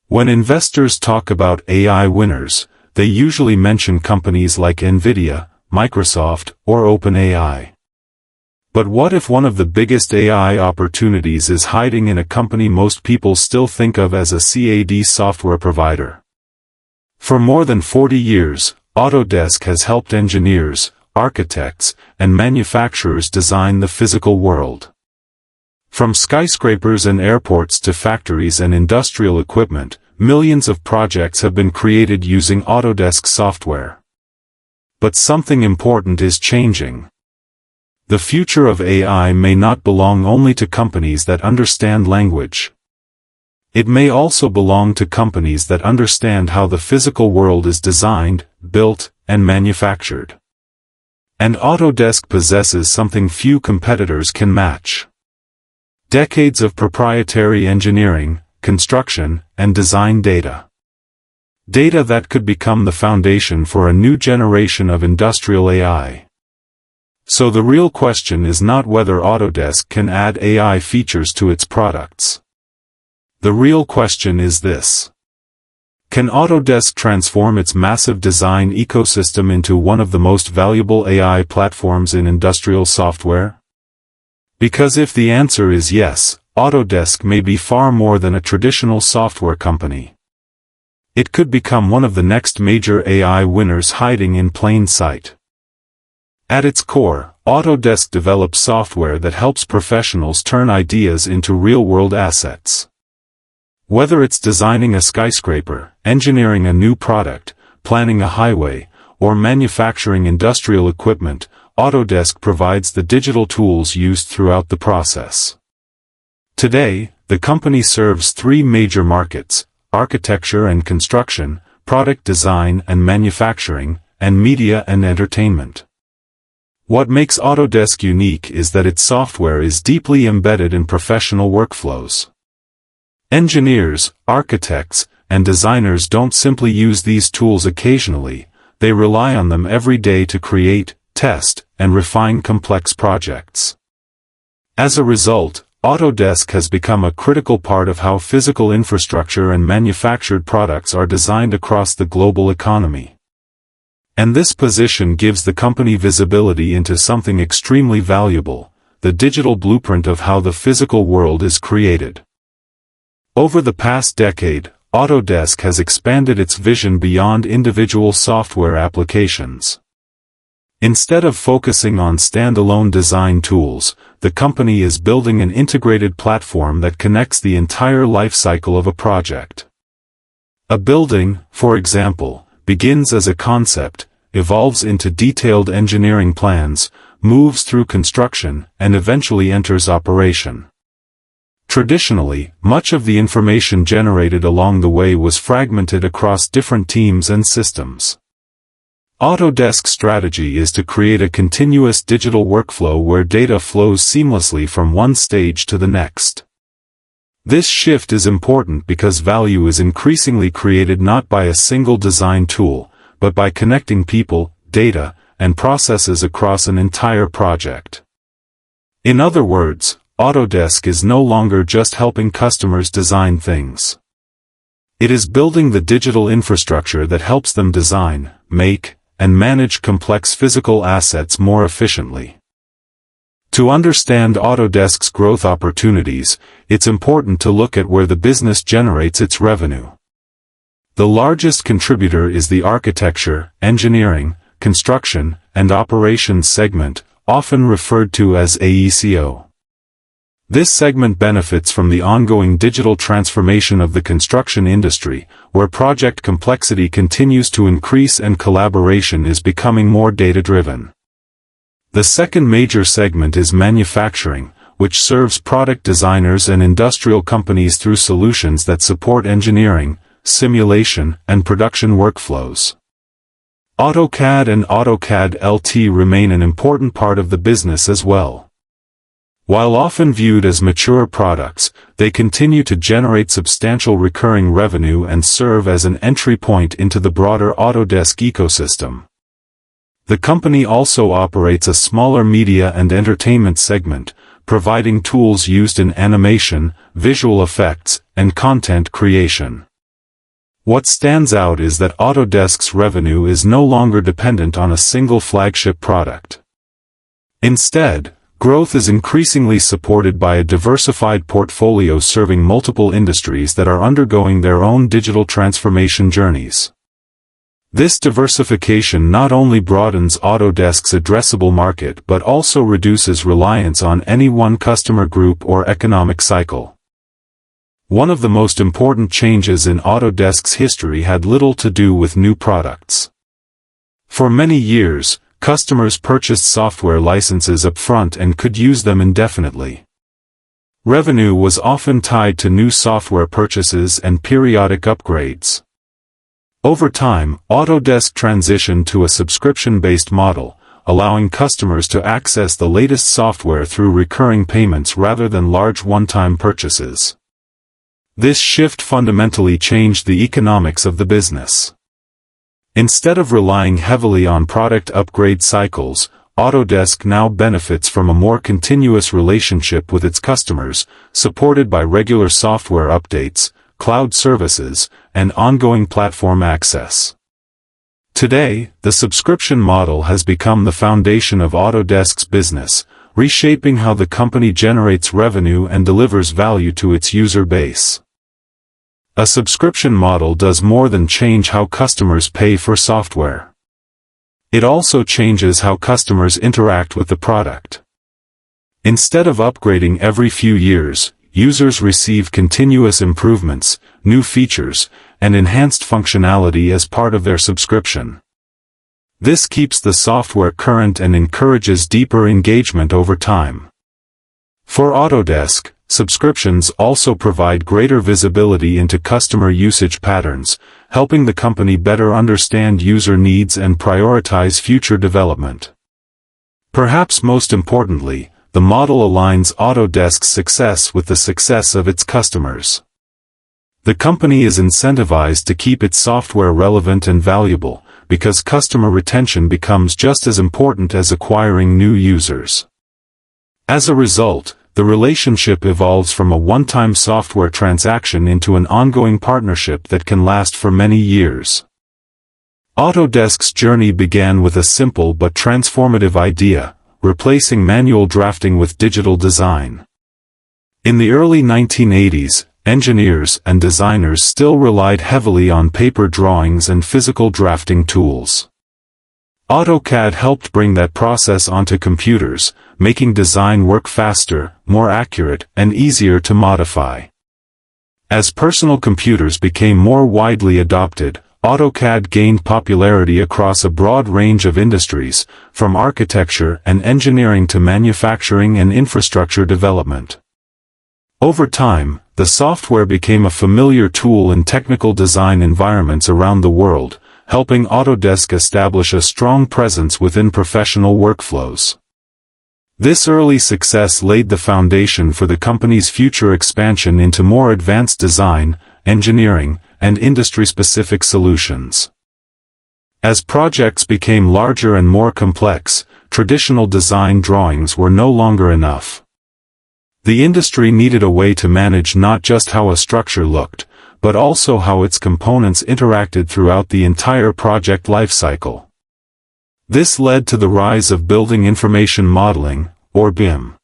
When investors talk about AI winners, they usually mention companies like NVIDIA, Microsoft, or OpenAI. But what if one of the biggest AI opportunities is hiding in a company most people still think of as a CAD software provider? For more than 40 years, Autodesk has helped engineers, architects, and manufacturers design the physical world. From skyscrapers and airports to factories and industrial equipment, millions of projects have been created using Autodesk software. But something important is changing. The future of AI may not belong only to companies that understand language. It may also belong to companies that understand how the physical world is designed, built, and manufactured. And Autodesk possesses something few competitors can match. Decades of proprietary engineering, construction, and design data. Data that could become the foundation for a new generation of industrial AI. So the real question is not whether Autodesk can add AI features to its products. The real question is this. Can Autodesk transform its massive design ecosystem into one of the most valuable AI platforms in industrial software? Because if the answer is yes, Autodesk may be far more than a traditional software company. It could become one of the next major AI winners hiding in plain sight. At its core, Autodesk develops software that helps professionals turn ideas into real-world assets. Whether it's designing a skyscraper, engineering a new product, planning a highway, or manufacturing industrial equipment, Autodesk provides the digital tools used throughout the process. Today, the company serves three major markets: architecture and construction, product design and manufacturing, and media and entertainment. What makes Autodesk unique is that its software is deeply embedded in professional workflows. Engineers, architects, and designers don't simply use these tools occasionally, they rely on them every day to create, test, and refine complex projects. As a result, Autodesk has become a critical part of how physical infrastructure and manufactured products are designed across the global economy. And this position gives the company visibility into something extremely valuable: the digital blueprint of how the physical world is created. Over the past decade, Autodesk has expanded its vision beyond individual software applications. Instead of focusing on standalone design tools, the company is building an integrated platform that connects the entire life cycle of a project. A building, for example, begins as a concept, evolves into detailed engineering plans, moves through construction, and eventually enters operation. Traditionally, much of the information generated along the way was fragmented across different teams and systems. Autodesk's strategy is to create a continuous digital workflow where data flows seamlessly from one stage to the next. This shift is important because value is increasingly created not by a single design tool, but by connecting people, data, and processes across an entire project. In other words, Autodesk is no longer just helping customers design things. It is building the digital infrastructure that helps them design, make, and manage complex physical assets more efficiently. To understand Autodesk's growth opportunities, it's important to look at where the business generates its revenue. The largest contributor is the architecture, engineering, construction, and operations segment, often referred to as AECO. This segment benefits from the ongoing digital transformation of the construction industry, where project complexity continues to increase and collaboration is becoming more data-driven. The second major segment is manufacturing, which serves product designers and industrial companies through solutions that support engineering, simulation, and production workflows. AutoCAD and AutoCAD LT remain an important part of the business as well. While often viewed as mature products, they continue to generate substantial recurring revenue and serve as an entry point into the broader Autodesk ecosystem. The company also operates a smaller media and entertainment segment, providing tools used in animation, visual effects, and content creation. What stands out is that Autodesk's revenue is no longer dependent on a single flagship product. Instead, growth is increasingly supported by a diversified portfolio serving multiple industries that are undergoing their own digital transformation journeys. This diversification not only broadens Autodesk's addressable market but also reduces reliance on any one customer group or economic cycle. One of the most important changes in Autodesk's history had little to do with new products. For many years, customers purchased software licenses upfront and could use them indefinitely. Revenue was often tied to new software purchases and periodic upgrades. Over time, Autodesk transitioned to a subscription-based model, allowing customers to access the latest software through recurring payments rather than large one-time purchases. This shift fundamentally changed the economics of the business. Instead of relying heavily on product upgrade cycles, Autodesk now benefits from a more continuous relationship with its customers, supported by regular software updates, cloud services, and ongoing platform access. Today, the subscription model has become the foundation of Autodesk's business, reshaping how the company generates revenue and delivers value to its user base. A subscription model does more than change how customers pay for software. It also changes how customers interact with the product. Instead of upgrading every few years, users receive continuous improvements, new features, and enhanced functionality as part of their subscription. This keeps the software current and encourages deeper engagement over time. For Autodesk, subscriptions also provide greater visibility into customer usage patterns, helping the company better understand user needs and prioritize future development. Perhaps most importantly, the model aligns Autodesk's success with the success of its customers. The company is incentivized to keep its software relevant and valuable, because customer retention becomes just as important as acquiring new users. As a result, the relationship evolves from a one-time software transaction into an ongoing partnership that can last for many years. Autodesk's journey began with a simple but transformative idea, replacing manual drafting with digital design. In the early 1980s, engineers and designers still relied heavily on paper drawings and physical drafting tools. AutoCAD helped bring that process onto computers, making design work faster, more accurate, and easier to modify. As personal computers became more widely adopted, AutoCAD gained popularity across a broad range of industries, from architecture and engineering to manufacturing and infrastructure development. Over time, the software became a familiar tool in technical design environments around the world, helping Autodesk establish a strong presence within professional workflows. This early success laid the foundation for the company's future expansion into more advanced design, engineering, and industry-specific solutions. As projects became larger and more complex, traditional design drawings were no longer enough. The industry needed a way to manage not just how a structure looked, but also how its components interacted throughout the entire project lifecycle. This led to the rise of Building Information Modeling, or BIM.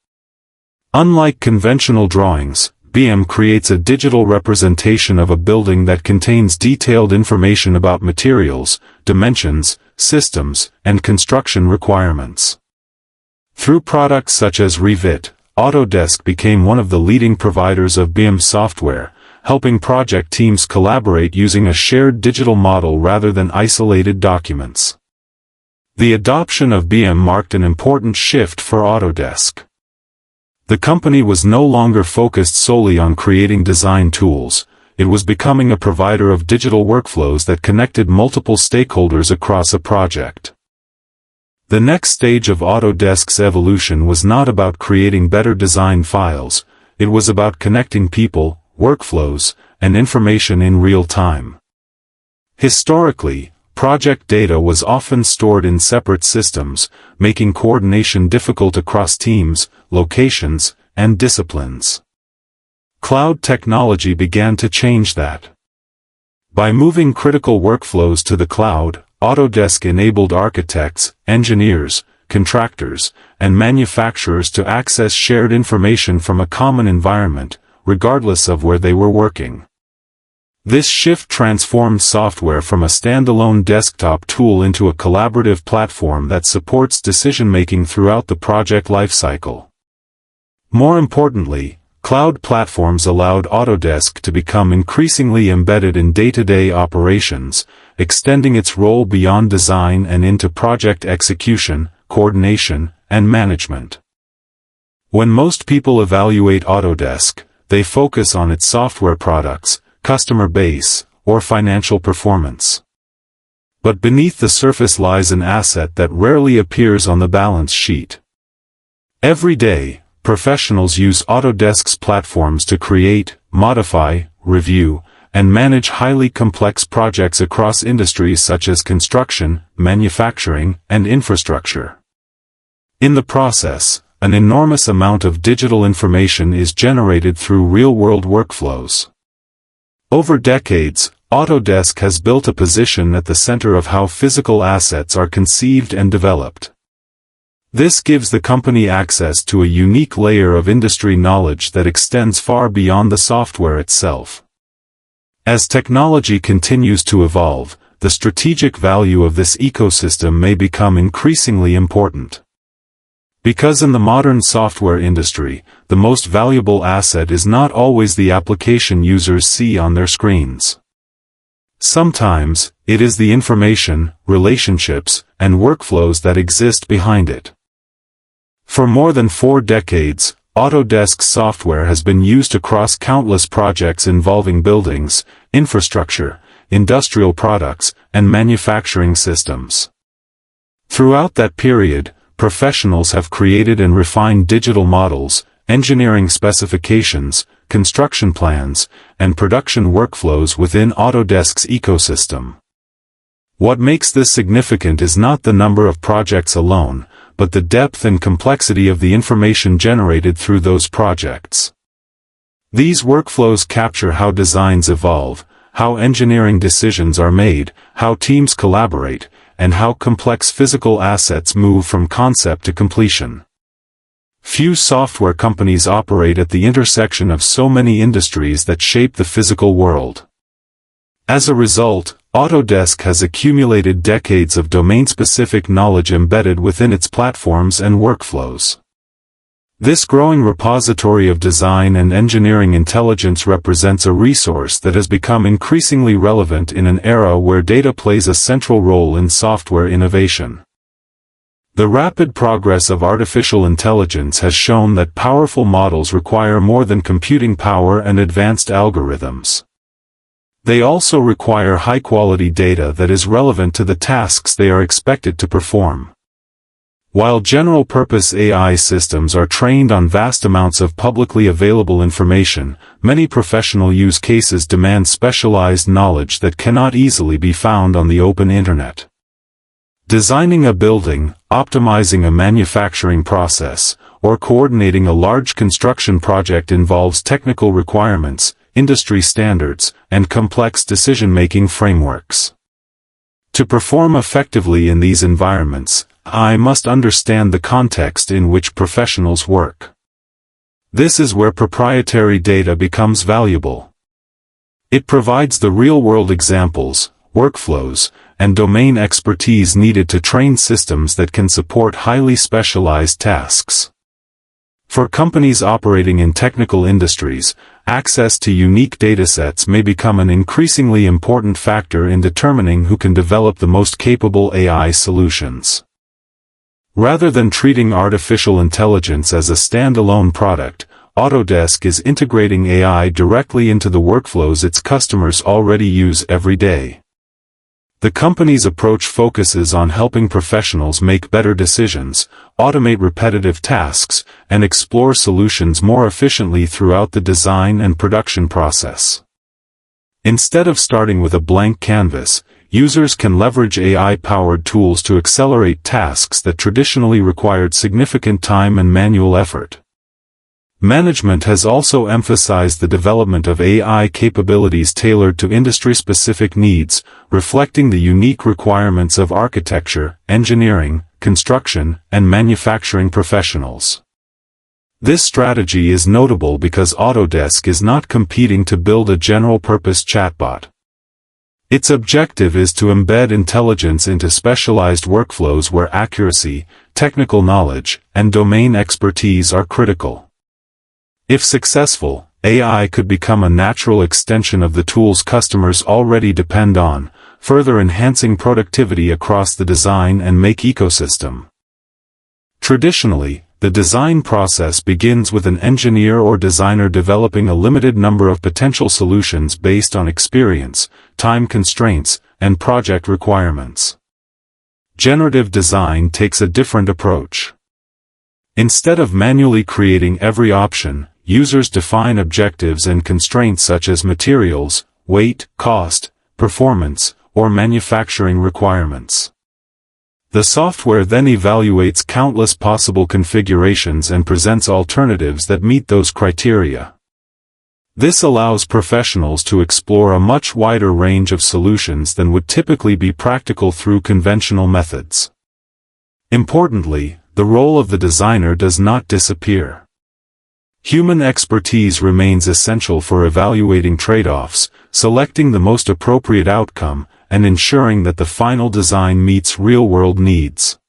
Unlike conventional drawings, BIM creates a digital representation of a building that contains detailed information about materials, dimensions, systems, and construction requirements. Through products such as Revit, Autodesk became one of the leading providers of BIM software, helping project teams collaborate using a shared digital model rather than isolated documents. The adoption of BIM marked an important shift for Autodesk. The company was no longer focused solely on creating design tools, it was becoming a provider of digital workflows that connected multiple stakeholders across a project. The next stage of Autodesk's evolution was not about creating better design files, it was about connecting people, workflows, and information in real time. Historically, project data was often stored in separate systems, making coordination difficult across teams, locations, and disciplines. Cloud technology began to change that. By moving critical workflows to the cloud, Autodesk enabled architects, engineers, contractors, and manufacturers to access shared information from a common environment, regardless of where they were working. This shift transformed software from a standalone desktop tool into a collaborative platform that supports decision-making throughout the project lifecycle. More importantly, cloud platforms allowed Autodesk to become increasingly embedded in day-to-day operations, extending its role beyond design and into project execution, coordination, and management. When most people evaluate Autodesk, they focus on its software products, customer base, or financial performance. But beneath the surface lies an asset that rarely appears on the balance sheet. Every day, professionals use Autodesk's platforms to create, modify, review, and manage highly complex projects across industries such as construction, manufacturing, and infrastructure. In the process, an enormous amount of digital information is generated through real-world workflows. Over decades, Autodesk has built a position at the center of how physical assets are conceived and developed. This gives the company access to a unique layer of industry knowledge that extends far beyond the software itself. As technology continues to evolve, the strategic value of this ecosystem may become increasingly important. Because in the modern software industry, the most valuable asset is not always the application users see on their screens. Sometimes, it is the information, relationships, and workflows that exist behind it. For more than 4 decades, Autodesk's software has been used across countless projects involving buildings, infrastructure, industrial products, and manufacturing systems. Throughout that period, professionals have created and refined digital models, engineering specifications, construction plans, and production workflows within Autodesk's ecosystem. What makes this significant is not the number of projects alone, but the depth and complexity of the information generated through those projects. These workflows capture how designs evolve, how engineering decisions are made, how teams collaborate, and how complex physical assets move from concept to completion. Few software companies operate at the intersection of so many industries that shape the physical world. As a result, Autodesk has accumulated decades of domain-specific knowledge embedded within its platforms and workflows. This growing repository of design and engineering intelligence represents a resource that has become increasingly relevant in an era where data plays a central role in software innovation. The rapid progress of artificial intelligence has shown that powerful models require more than computing power and advanced algorithms. They also require high-quality data that is relevant to the tasks they are expected to perform. While general-purpose AI systems are trained on vast amounts of publicly available information, many professional use cases demand specialized knowledge that cannot easily be found on the open internet. Designing a building, optimizing a manufacturing process, or coordinating a large construction project involves technical requirements, industry standards, and complex decision-making frameworks. To perform effectively in these environments, I must understand the context in which professionals work. This is where proprietary data becomes valuable. It provides the real-world examples, workflows, and domain expertise needed to train systems that can support highly specialized tasks. For companies operating in technical industries, access to unique datasets may become an increasingly important factor in determining who can develop the most capable AI solutions. Rather than treating artificial intelligence as a standalone product, Autodesk is integrating AI directly into the workflows its customers already use every day. The company's approach focuses on helping professionals make better decisions, automate repetitive tasks, and explore solutions more efficiently throughout the design and production process. Instead of starting with a blank canvas, users can leverage AI-powered tools to accelerate tasks that traditionally required significant time and manual effort. Management has also emphasized the development of AI capabilities tailored to industry-specific needs, reflecting the unique requirements of architecture, engineering, construction, and manufacturing professionals. This strategy is notable because Autodesk is not competing to build a general-purpose chatbot. Its objective is to embed intelligence into specialized workflows where accuracy, technical knowledge, and domain expertise are critical. If successful, AI could become a natural extension of the tools customers already depend on, further enhancing productivity across the design and make ecosystem. Traditionally, the design process begins with an engineer or designer developing a limited number of potential solutions based on experience, time constraints, and project requirements. Generative design takes a different approach. Instead of manually creating every option, users define objectives and constraints such as materials, weight, cost, performance, or manufacturing requirements. The software then evaluates countless possible configurations and presents alternatives that meet those criteria. This allows professionals to explore a much wider range of solutions than would typically be practical through conventional methods. Importantly, the role of the designer does not disappear. Human expertise remains essential for evaluating trade-offs, selecting the most appropriate outcome, and ensuring that the final design meets real-world needs.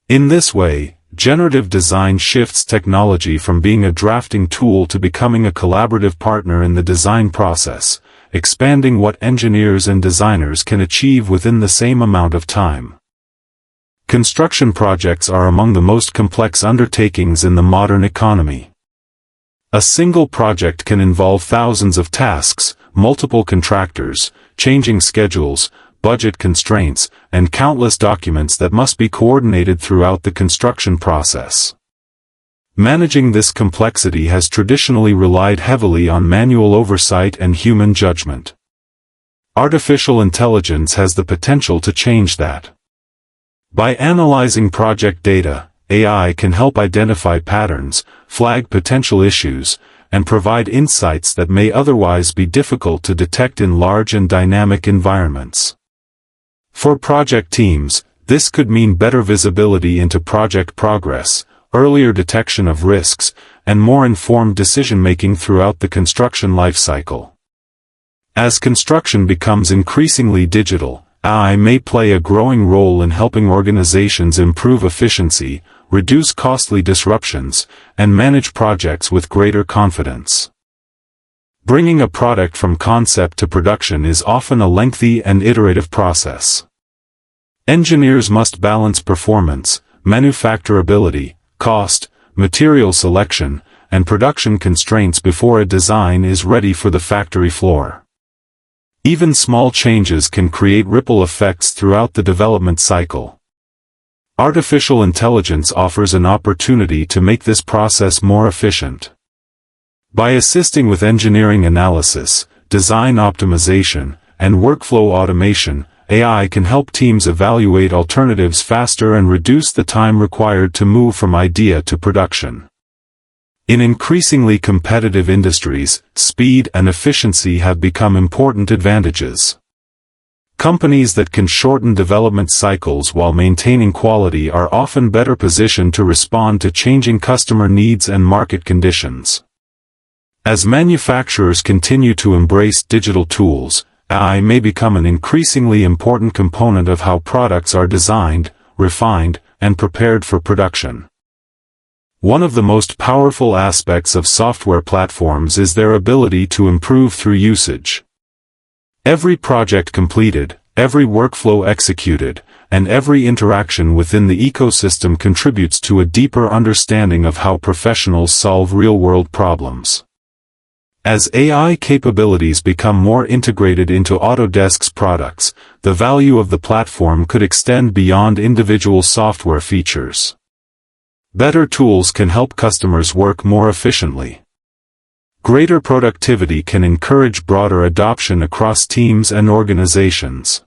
In this way, generative design shifts technology from being a drafting tool to becoming a collaborative partner in the design process, expanding what engineers and designers can achieve within the same amount of time. Construction projects are among the most complex undertakings in the modern economy. A single project can involve thousands of tasks, multiple contractors, changing schedules, budget constraints, and countless documents that must be coordinated throughout the construction process. Managing this complexity has traditionally relied heavily on manual oversight and human judgment. Artificial intelligence has the potential to change that. By analyzing project data, AI can help identify patterns, flag potential issues, and provide insights that may otherwise be difficult to detect in large and dynamic environments. For project teams, this could mean better visibility into project progress, earlier detection of risks, and more informed decision-making throughout the construction lifecycle. As construction becomes increasingly digital, AI may play a growing role in helping organizations improve efficiency, reduce costly disruptions, and manage projects with greater confidence. Bringing a product from concept to production is often a lengthy and iterative process. Engineers must balance performance, manufacturability, cost, material selection, and production constraints before a design is ready for the factory floor. Even small changes can create ripple effects throughout the development cycle. Artificial intelligence offers an opportunity to make this process more efficient. By assisting with engineering analysis, design optimization, and workflow automation, AI can help teams evaluate alternatives faster and reduce the time required to move from idea to production. In increasingly competitive industries, speed and efficiency have become important advantages. Companies that can shorten development cycles while maintaining quality are often better positioned to respond to changing customer needs and market conditions. As manufacturers continue to embrace digital tools, AI may become an increasingly important component of how products are designed, refined, and prepared for production. One of the most powerful aspects of software platforms is their ability to improve through usage. Every project completed, every workflow executed, and every interaction within the ecosystem contributes to a deeper understanding of how professionals solve real-world problems. As AI capabilities become more integrated into Autodesk's products, the value of the platform could extend beyond individual software features. Better tools can help customers work more efficiently. Greater productivity can encourage broader adoption across teams and organizations.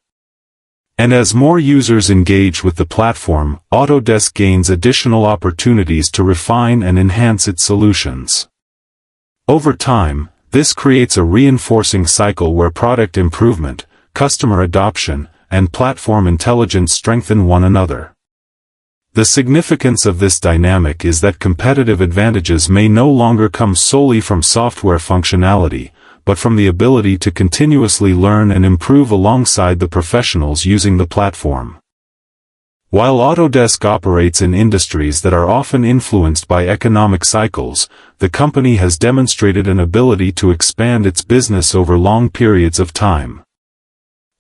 And as more users engage with the platform, Autodesk gains additional opportunities to refine and enhance its solutions. Over time, this creates a reinforcing cycle where product improvement, customer adoption, and platform intelligence strengthen one another. The significance of this dynamic is that competitive advantages may no longer come solely from software functionality, but from the ability to continuously learn and improve alongside the professionals using the platform. While Autodesk operates in industries that are often influenced by economic cycles, the company has demonstrated an ability to expand its business over long periods of time.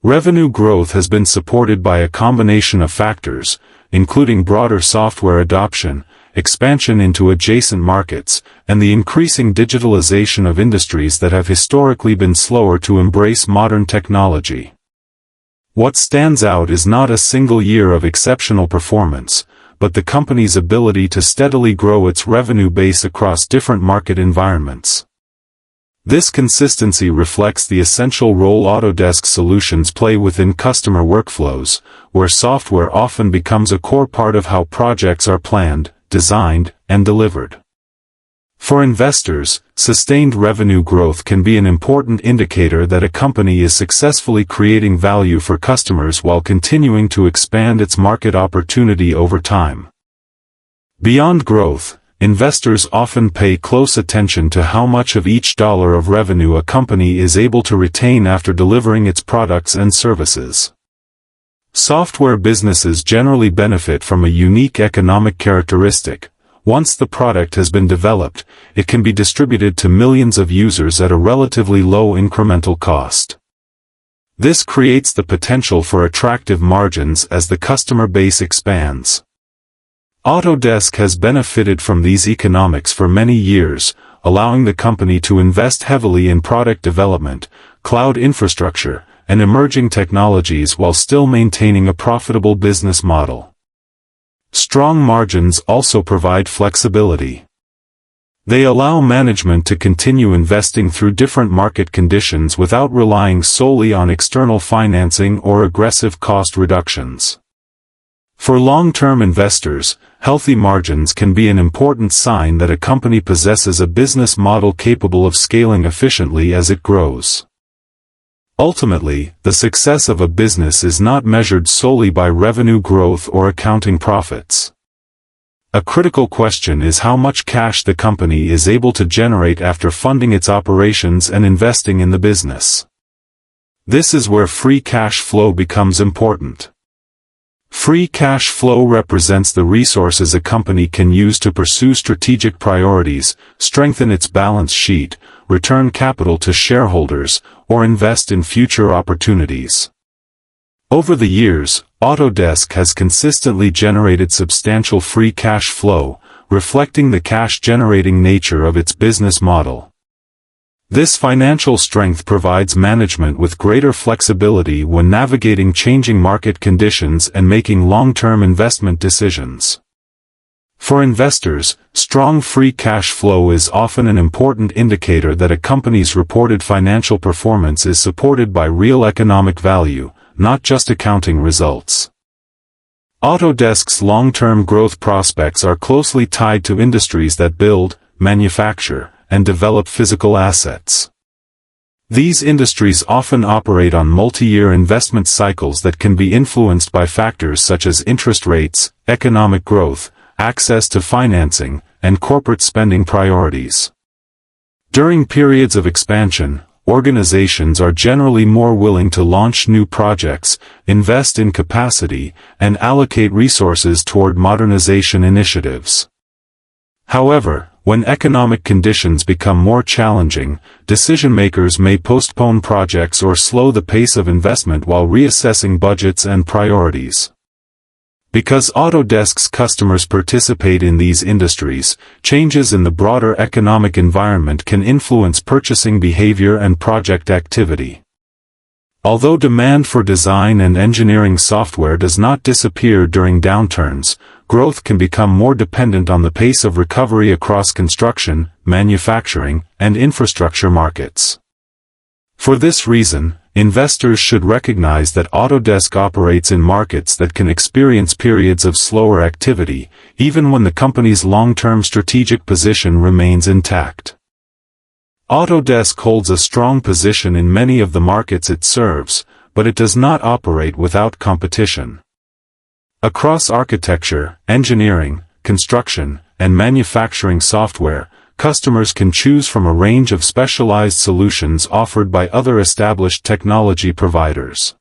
Revenue growth has been supported by a combination of factors, including broader software adoption, expansion into adjacent markets, and the increasing digitalization of industries that have historically been slower to embrace modern technology. What stands out is not a single year of exceptional performance, but the company's ability to steadily grow its revenue base across different market environments. This consistency reflects the essential role Autodesk solutions play within customer workflows, where software often becomes a core part of how projects are planned, designed, and delivered. For investors, sustained revenue growth can be an important indicator that a company is successfully creating value for customers while continuing to expand its market opportunity over time. Beyond growth, investors often pay close attention to how much of each dollar of revenue a company is able to retain after delivering its products and services. Software businesses generally benefit from a unique economic characteristic. Once the product has been developed, it can be distributed to millions of users at a relatively low incremental cost. This creates the potential for attractive margins as the customer base expands. Autodesk has benefited from these economics for many years, allowing the company to invest heavily in product development, cloud infrastructure, and emerging technologies while still maintaining a profitable business model. Strong margins also provide flexibility. They allow management to continue investing through different market conditions without relying solely on external financing or aggressive cost reductions. For long-term investors, healthy margins can be an important sign that a company possesses a business model capable of scaling efficiently as it grows. Ultimately, the success of a business is not measured solely by revenue growth or accounting profits. A critical question is how much cash the company is able to generate after funding its operations and investing in the business. This is where free cash flow becomes important. Free cash flow represents the resources a company can use to pursue strategic priorities, strengthen its balance sheet, return capital to shareholders, or invest in future opportunities. Over the years, Autodesk has consistently generated substantial free cash flow, reflecting the cash-generating nature of its business model. This financial strength provides management with greater flexibility when navigating changing market conditions and making long-term investment decisions. For investors, strong free cash flow is often an important indicator that a company's reported financial performance is supported by real economic value, not just accounting results. Autodesk's long-term growth prospects are closely tied to industries that build, manufacture, and develop physical assets. These industries often operate on multi-year investment cycles that can be influenced by factors such as interest rates, economic growth, access to financing, and corporate spending priorities. During periods of expansion, organizations are generally more willing to launch new projects, invest in capacity, and allocate resources toward modernization initiatives. However, when economic conditions become more challenging, decision-makers may postpone projects or slow the pace of investment while reassessing budgets and priorities. Because Autodesk's customers participate in these industries, changes in the broader economic environment can influence purchasing behavior and project activity. Although demand for design and engineering software does not disappear during downturns, growth can become more dependent on the pace of recovery across construction, manufacturing, and infrastructure markets. For this reason, investors should recognize that Autodesk operates in markets that can experience periods of slower activity, even when the company's long-term strategic position remains intact. Autodesk holds a strong position in many of the markets it serves, but it does not operate without competition. Across architecture, engineering, construction, and manufacturing software, customers can choose from a range of specialized solutions offered by other established technology providers.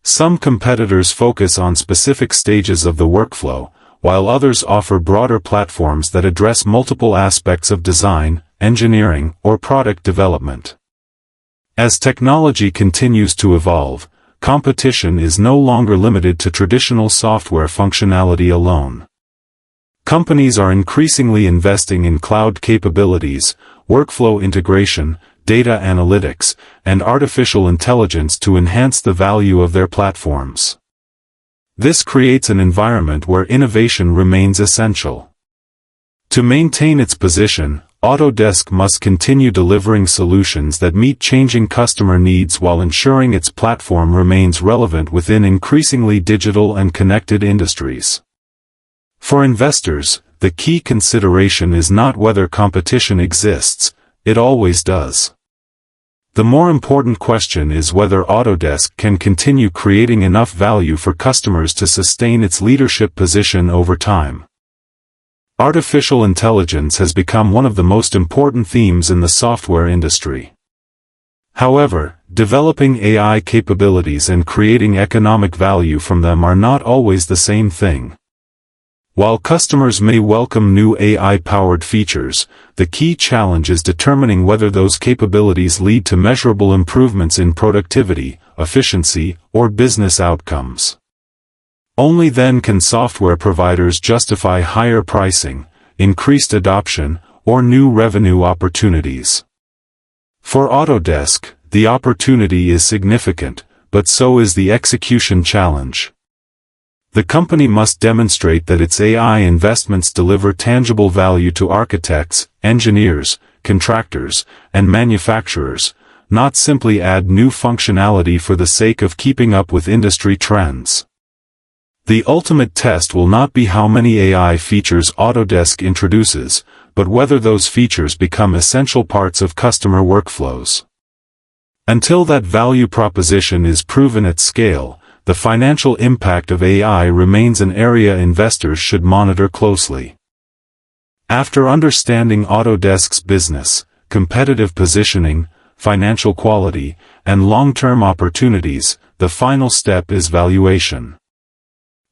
Some competitors focus on specific stages of the workflow, while others offer broader platforms that address multiple aspects of design, engineering, or product development. As technology continues to evolve, competition is no longer limited to traditional software functionality alone. Companies are increasingly investing in cloud capabilities, workflow integration, data analytics, and artificial intelligence to enhance the value of their platforms. This creates an environment where innovation remains essential. To maintain its position, Autodesk must continue delivering solutions that meet changing customer needs while ensuring its platform remains relevant within increasingly digital and connected industries. For investors, the key consideration is not whether competition exists, it always does. The more important question is whether Autodesk can continue creating enough value for customers to sustain its leadership position over time. Artificial intelligence has become one of the most important themes in the software industry. However, developing AI capabilities and creating economic value from them are not always the same thing. While customers may welcome new AI-powered features, the key challenge is determining whether those capabilities lead to measurable improvements in productivity, efficiency, or business outcomes. Only then can software providers justify higher pricing, increased adoption, or new revenue opportunities. For Autodesk, the opportunity is significant, but so is the execution challenge. The company must demonstrate that its AI investments deliver tangible value to architects, engineers, contractors, and manufacturers, not simply add new functionality for the sake of keeping up with industry trends. The ultimate test will not be how many AI features Autodesk introduces, but whether those features become essential parts of customer workflows. Until that value proposition is proven at scale, the financial impact of AI remains an area investors should monitor closely. After understanding Autodesk's business, competitive positioning, financial quality, and long-term opportunities, the final step is valuation.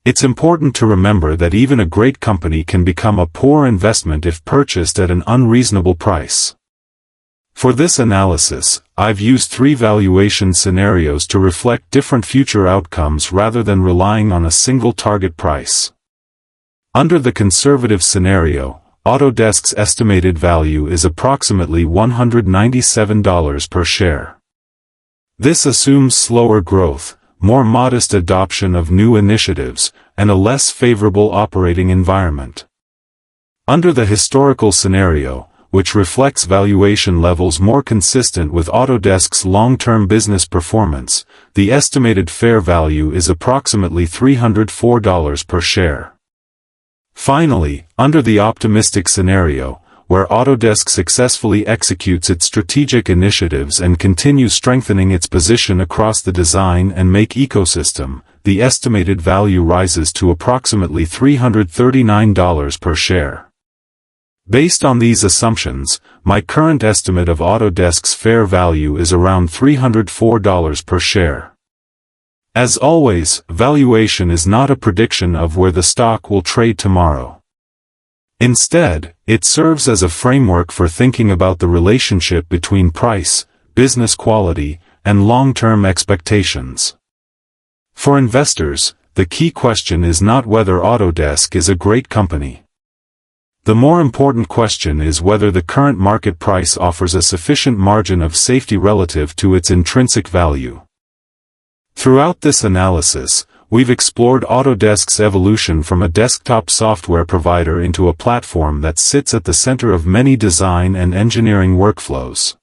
It's important to remember that even a great company can become a poor investment if purchased at an unreasonable price. For this analysis, I've used 3 valuation scenarios to reflect different future outcomes rather than relying on a single target price. Under the conservative scenario, Autodesk's estimated value is approximately $197 per share. This assumes slower growth, more modest adoption of new initiatives, and a less favorable operating environment. Under the historical scenario, which reflects valuation levels more consistent with Autodesk's long-term business performance, the estimated fair value is approximately $304 per share. Finally, under the optimistic scenario, where Autodesk successfully executes its strategic initiatives and continues strengthening its position across the design and make ecosystem, the estimated value rises to approximately $339 per share. Based on these assumptions, my current estimate of Autodesk's fair value is around $304 per share. As always, valuation is not a prediction of where the stock will trade tomorrow. Instead, it serves as a framework for thinking about the relationship between price, business quality, and long-term expectations. For investors, the key question is not whether Autodesk is a great company. The more important question is whether the current market price offers a sufficient margin of safety relative to its intrinsic value. Throughout this analysis, we've explored Autodesk's evolution from a desktop software provider into a platform that sits at the center of many design and engineering workflows.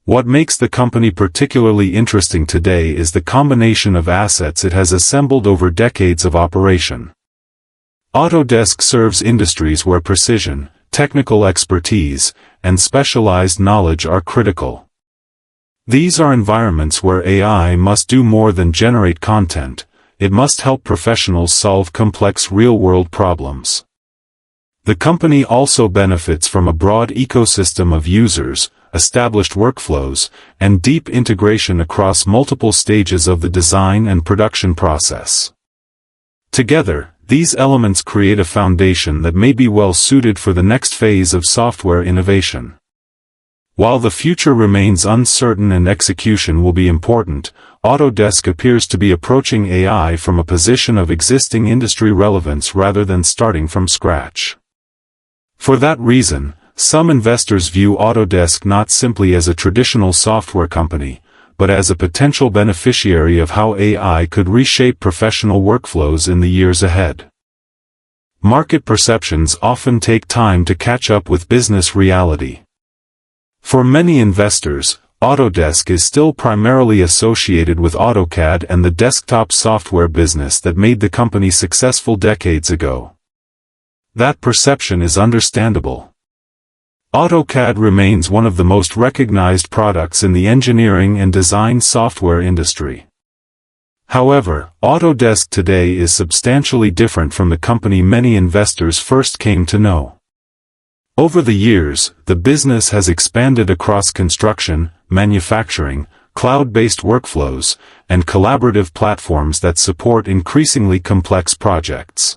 What makes the company particularly interesting today is the combination of assets it has assembled over decades of operation. Autodesk serves industries where precision, technical expertise, and specialized knowledge are critical. These are environments where AI must do more than generate content. It must help professionals solve complex real-world problems. The company also benefits from a broad ecosystem of users, established workflows, and deep integration across multiple stages of the design and production process. Together, these elements create a foundation that may be well suited for the next phase of software innovation. While the future remains uncertain and execution will be important, Autodesk appears to be approaching AI from a position of existing industry relevance rather than starting from scratch. For that reason, some investors view Autodesk not simply as a traditional software company, but as a potential beneficiary of how AI could reshape professional workflows in the years ahead. Market perceptions often take time to catch up with business reality. For many investors, Autodesk is still primarily associated with AutoCAD and the desktop software business that made the company successful decades ago. That perception is understandable. AutoCAD remains one of the most recognized products in the engineering and design software industry. However, Autodesk today is substantially different from the company many investors first came to know. Over the years, the business has expanded across construction, manufacturing, cloud-based workflows, and collaborative platforms that support increasingly complex projects.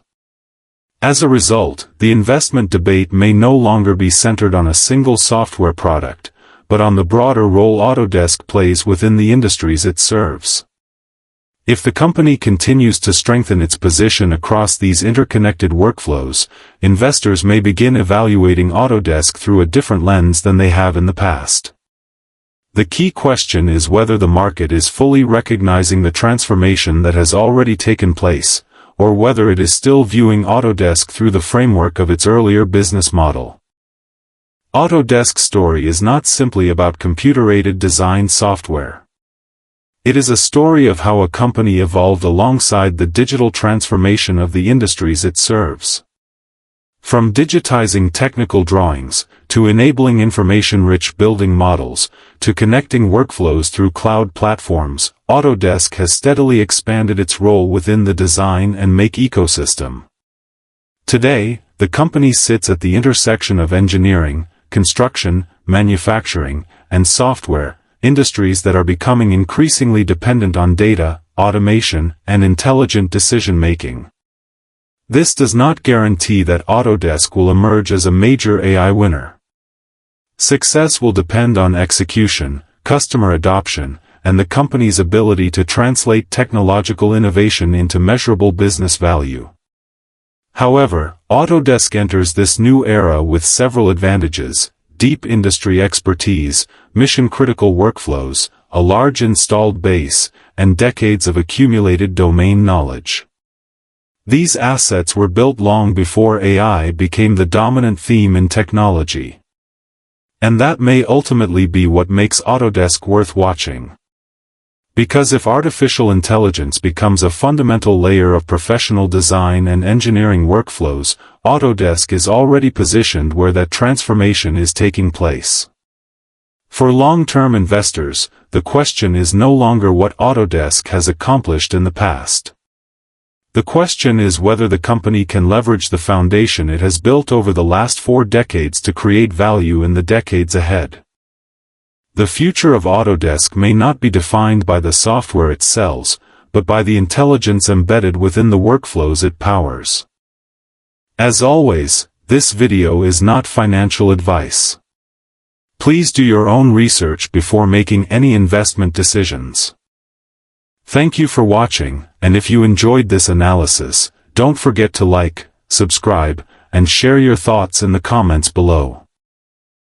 As a result, the investment debate may no longer be centered on a single software product, but on the broader role Autodesk plays within the industries it serves. If the company continues to strengthen its position across these interconnected workflows, investors may begin evaluating Autodesk through a different lens than they have in the past. The key question is whether the market is fully recognizing the transformation that has already taken place, or whether it is still viewing Autodesk through the framework of its earlier business model. Autodesk's story is not simply about computer-aided design software. It is a story of how a company evolved alongside the digital transformation of the industries it serves. From digitizing technical drawings, to enabling information-rich building models, to connecting workflows through cloud platforms, Autodesk has steadily expanded its role within the design and make ecosystem. Today, the company sits at the intersection of engineering, construction, manufacturing, and software, industries that are becoming increasingly dependent on data, automation, and intelligent decision-making. This does not guarantee that Autodesk will emerge as a major AI winner. Success will depend on execution, customer adoption, and the company's ability to translate technological innovation into measurable business value. However, Autodesk enters this new era with several advantages: deep industry expertise, mission-critical workflows, a large installed base, and decades of accumulated domain knowledge. These assets were built long before AI became the dominant theme in technology. And that may ultimately be what makes Autodesk worth watching. Because if artificial intelligence becomes a fundamental layer of professional design and engineering workflows, Autodesk is already positioned where that transformation is taking place. For long-term investors, the question is no longer what Autodesk has accomplished in the past. The question is whether the company can leverage the foundation it has built over the last 4 decades to create value in the decades ahead. The future of Autodesk may not be defined by the software it sells, but by the intelligence embedded within the workflows it powers. As always, this video is not financial advice. Please do your own research before making any investment decisions. Thank you for watching, and if you enjoyed this analysis, don't forget to like, subscribe, and share your thoughts in the comments below.